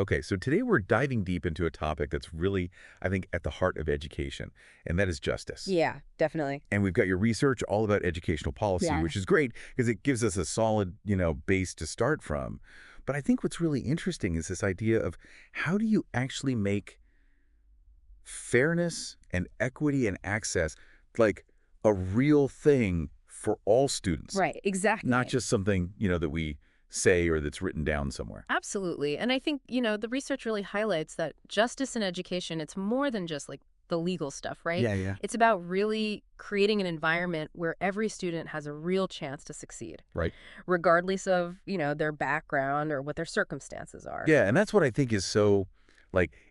Okay, so today we're diving deep into a topic that's really, I think, at the heart of education, and that is justice. Yeah, definitely. And we've got your research all about educational policy, Yeah. which is great because it gives us a solid, base to start from. But I think what's really interesting is this idea of how do you actually make fairness and equity and access like a real thing for all students, Right, exactly. not just something, that we say or that's written down somewhere. Absolutely. And I think, the research really highlights that justice in education, it's more than just like the legal stuff, right? Yeah, yeah. It's about really creating an environment where every student has a real chance to succeed, Right. regardless of, their background or what their circumstances are. Yeah, and that's what I think is so,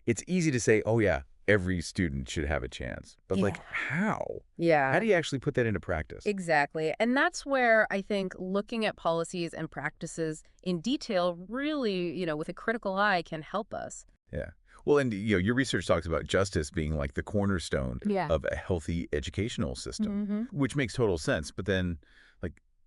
it's easy to say, oh, yeah, every student should have a chance. But, Yeah. how? Yeah. How do you actually put that into practice? Exactly. And that's where I think looking at policies and practices in detail really, with a critical eye can help us. Yeah. Well, and, your research talks about justice being like the cornerstone Yeah. of a healthy educational system, which makes total sense. But then,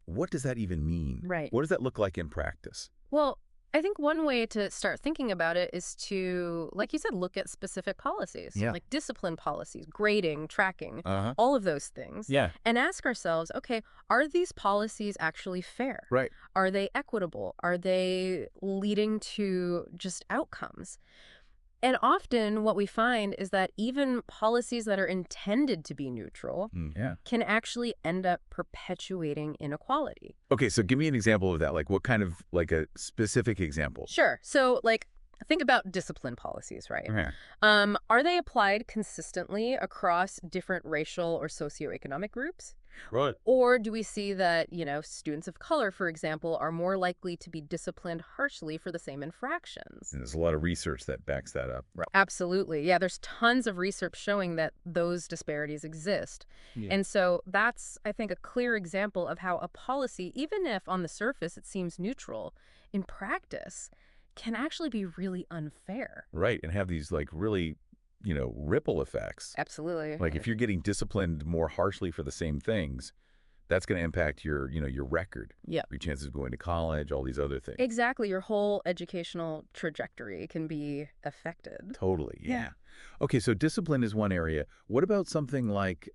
what does that even mean? Right. What does that look like in practice? Well, I think one way to start thinking about it is to, like you said, look at specific policies, Yeah. like discipline policies, grading, tracking, Uh-huh. all of those things. Yeah. And ask ourselves, okay, are these policies actually fair? Right. Are they equitable? Are they leading to just outcomes? And often what we find is that even policies that are intended to be neutral Yeah. can actually end up perpetuating inequality. Okay, so give me an example of that. What kind of, a specific example? Sure. So, think about discipline policies, right? Okay. Are they applied consistently across different racial or socioeconomic groups? Right. Or do we see that, students of color, for example, are more likely to be disciplined harshly for the same infractions? And there's a lot of research that backs that up. Right. Absolutely. Yeah, there's tons of research showing that those disparities exist. Yeah. And so that's, I think, a clear example of how a policy, even if on the surface it seems neutral, in practice can actually be really unfair. Right, and have these, really, ripple effects. Absolutely. If you're getting disciplined more harshly for the same things, that's going to impact your, your record. Yeah. Your chances of going to college, all these other things. Exactly. Your whole educational trajectory can be affected. Totally, yeah. Okay, so discipline is one area. What about something like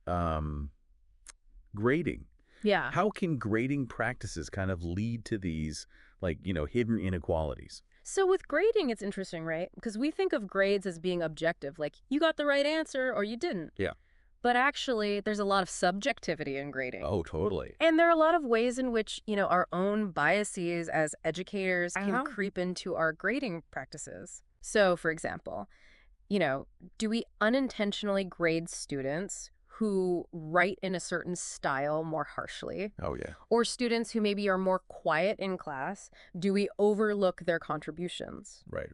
grading? Yeah. How can grading practices kind of lead to these, hidden inequalities? So with grading, it's interesting, right? Because we think of grades as being objective, like you got the right answer or you didn't. Yeah. But actually, there's a lot of subjectivity in grading. Oh, totally. And there are a lot of ways in which, our own biases as educators can Uh-huh. creep into our grading practices. So, for example, do we unintentionally grade students who write in a certain style more harshly? Oh, yeah. Or students who maybe are more quiet in class, do we overlook their contributions? Right.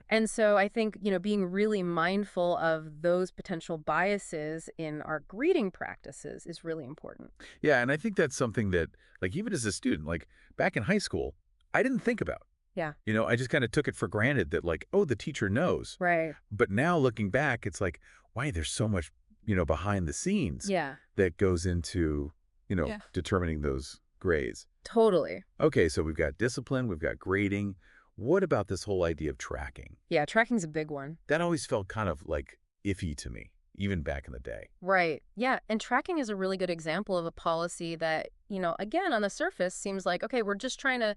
And so I think, being really mindful of those potential biases in our grading practices is really important. Yeah, and I think that's something that, even as a student, back in high school, I didn't think about. Yeah. I just kind of took it for granted that, oh, the teacher knows. Right. But now looking back, it's why there's so much, behind the scenes Yeah. that goes into, Yeah. determining those grades. Totally. Okay, so we've got discipline, we've got grading. What about this whole idea of tracking? Yeah, tracking's a big one. That always felt kind of iffy to me, even back in the day. Right. Yeah. And tracking is a really good example of a policy that, again, on the surface seems like, okay, we're just trying to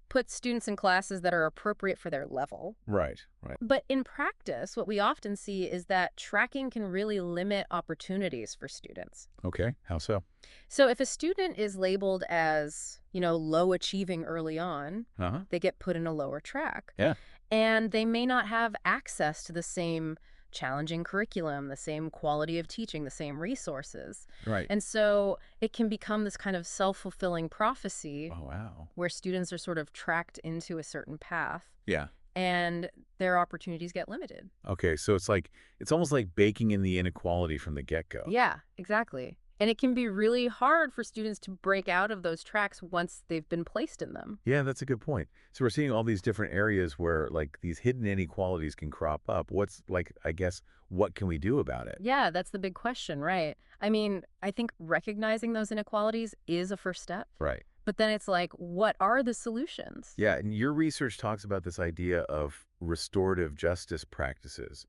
put students in classes that are appropriate for their level. Right. But in practice, what we often see is that tracking can really limit opportunities for students. Okay, how so? So if a student is labeled as, low achieving early on, Uh-huh. they get put in a lower track. Yeah. And they may not have access to the same challenging curriculum, the same quality of teaching, the same resources. Right. And so it can become this kind of self-fulfilling prophecy Oh, wow. where students are sort of tracked into a certain path Yeah. and their opportunities get limited. Okay, so it's almost like baking in the inequality from the get-go. Yeah, exactly. And it can be really hard for students to break out of those tracks once they've been placed in them. Yeah, that's a good point. So we're seeing all these different areas where these hidden inequalities can crop up. What's I guess, what can we do about it? Yeah, that's the big question, right? I mean, I think recognizing those inequalities is a first step. Right. But then it's like, what are the solutions? Yeah, and your research talks about this idea of restorative justice practices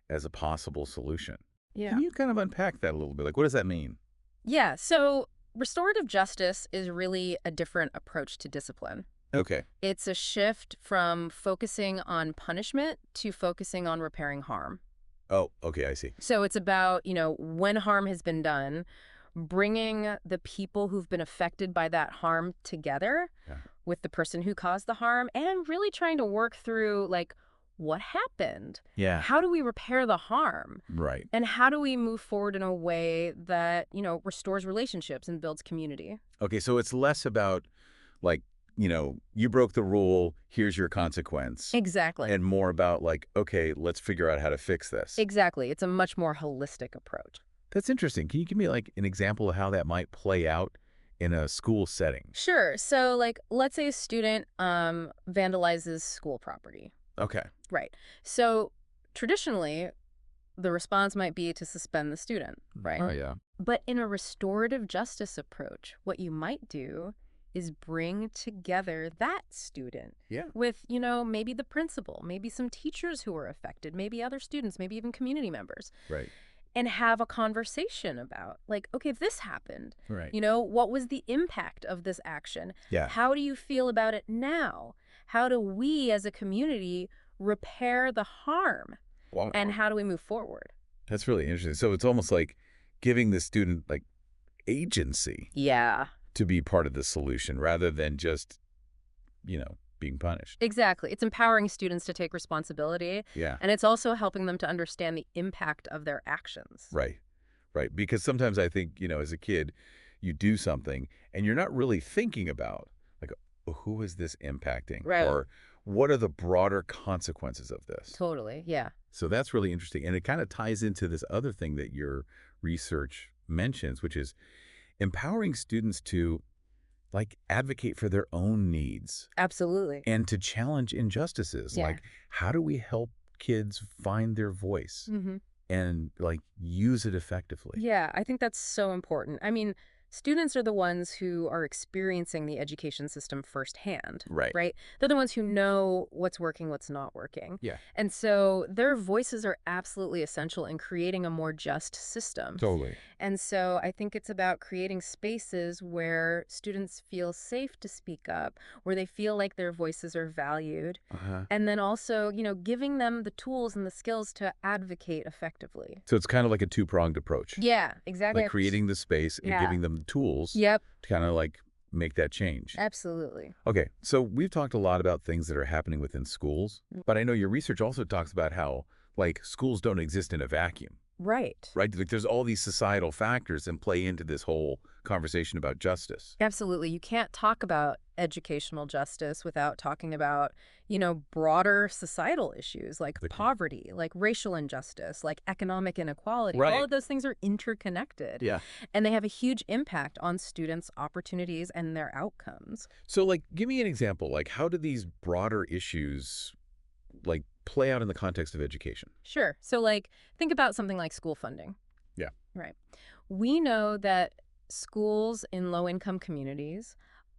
as a possible solution. Can Yeah. you kind of unpack that a little bit? Like, what does that mean? Yeah, so restorative justice is really a different approach to discipline. Okay. It's a shift from focusing on punishment to focusing on repairing harm. Oh, okay, I see. So it's about, when harm has been done, bringing the people who've been affected by that harm together Yeah. with the person who caused the harm and really trying to work through, like, what happened? Yeah. How do we repair the harm? Right. And how do we move forward in a way that, restores relationships and builds community? Okay, so it's less about, like, you broke the rule, here's your consequence, Exactly. and more about, like, okay, let's figure out how to fix this. Exactly. It's a much more holistic approach. That's interesting. Can you give me, like, an example of how that might play out in a school setting? Sure. So, like, let's say a student vandalizes school property. Okay. Right. So, traditionally, the response might be to suspend the student, right? Oh, yeah. But in a restorative justice approach, what you might do is bring together that student Yeah. with, maybe the principal, maybe some teachers who were affected, maybe other students, maybe even community members, Right. and have a conversation about, like, okay, if this happened, Right. what was the impact of this action? Yeah. How do you feel about it now? How do we as a community repair the harm? Wow. And how do we move forward? That's really interesting. So it's almost like giving the student, like, agency Yeah, to be part of the solution rather than just, being punished. exactly. It's empowering students to take responsibility, Yeah. and it's also helping them to understand the impact of their actions. Right. Right. Because sometimes I think, as a kid, you do something and you're not really thinking about, like, oh, who is this impacting? Right. Or what are the broader consequences of this? Totally, yeah. So that's really interesting. And it kind of ties into this other thing that your research mentions, which is empowering students to, like, advocate for their own needs Absolutely. and to challenge injustices. Yeah. Like, how do we help kids find their voice Mm-hmm. and, like, use it effectively? Yeah, I think that's so important. I mean, students are the ones who are experiencing the education system firsthand, Right. right? They're the ones who know what's working, what's not working. Yeah. And so their voices are absolutely essential in creating a more just system. Totally. And so I think it's about creating spaces where students feel safe to speak up, where they feel like their voices are valued, Uh-huh. and then also, giving them the tools and the skills to advocate effectively. So it's kind of like a two-pronged approach. Yeah, exactly. Like creating the space and Yeah. giving them the tools Yep, to kind of, like, make that change. absolutely. Okay, so we've talked a lot about things that are happening within schools, but I know your research also talks about how, like, schools don't exist in a vacuum, Right. right? Like, there's all these societal factors that play into this whole conversation about justice. Absolutely. You can't talk about educational justice without talking about, broader societal issues like Like- poverty, like racial injustice, like economic inequality. Right. All of those things are interconnected. Yeah. And they have a huge impact on students' opportunities and their outcomes. So, like, give me an example. Like, how do these broader issues, like, play out in the context of education? Sure. So, like, think about something like school funding. Yeah. Right. We know that schools in low-income communities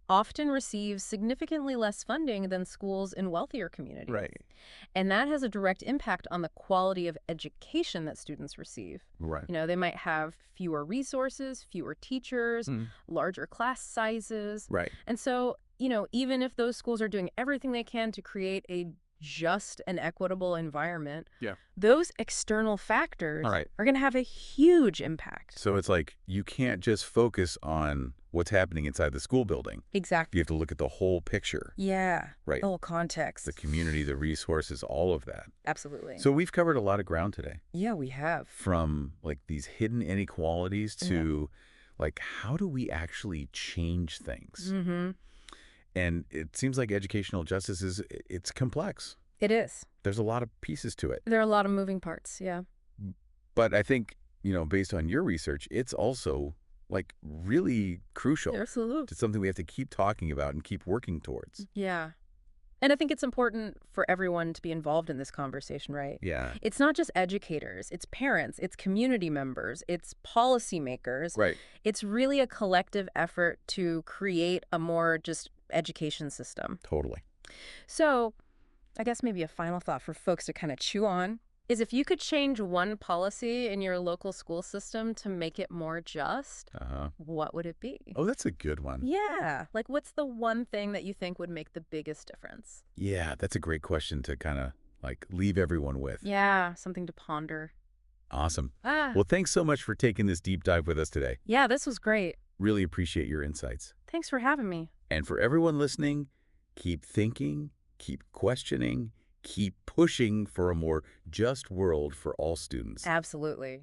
often receive significantly less funding than schools in wealthier communities. Right. And that has a direct impact on the quality of education that students receive. Right. They might have fewer resources, fewer teachers, larger class sizes. Right. And so, even if those schools are doing everything they can to create a just and equitable environment, Yeah. those external factors All right. are going to have a huge impact. So it's like you can't just focus on what's happening inside the school building. Exactly. You have to look at the whole picture, Yeah. right? The whole context. The community, the resources, all of that. Absolutely. So we've covered a lot of ground today, yeah, we have. from, like, these hidden inequalities to, like, how do we actually change things? Mm-hmm. And it seems like educational justice it's complex. It is. There's a lot of pieces to it. There are a lot of moving parts. Yeah. But I think, based on your research, it's also, like, really crucial. Absolutely. It's something we have to keep talking about and keep working towards. Yeah. And I think it's important for everyone to be involved in this conversation, right? Yeah. It's not just educators, it's parents, it's community members, it's policymakers. Right. It's really a collective effort to create a more just education system. Totally. So I guess maybe a final thought for folks to kind of chew on is if you could change one policy in your local school system to make it more just, Uh-huh. what would it be? Oh, that's a good one. Yeah. Like, what's the one thing that you think would make the biggest difference? Yeah, that's a great question to kind of like leave everyone with. Yeah, something to ponder. Awesome. Ah, Well, thanks so much for taking this deep dive with us today. yeah, this was great. Really appreciate your insights. Thanks for having me. And for everyone listening, keep thinking, keep questioning, keep pushing for a more just world for all students. Absolutely.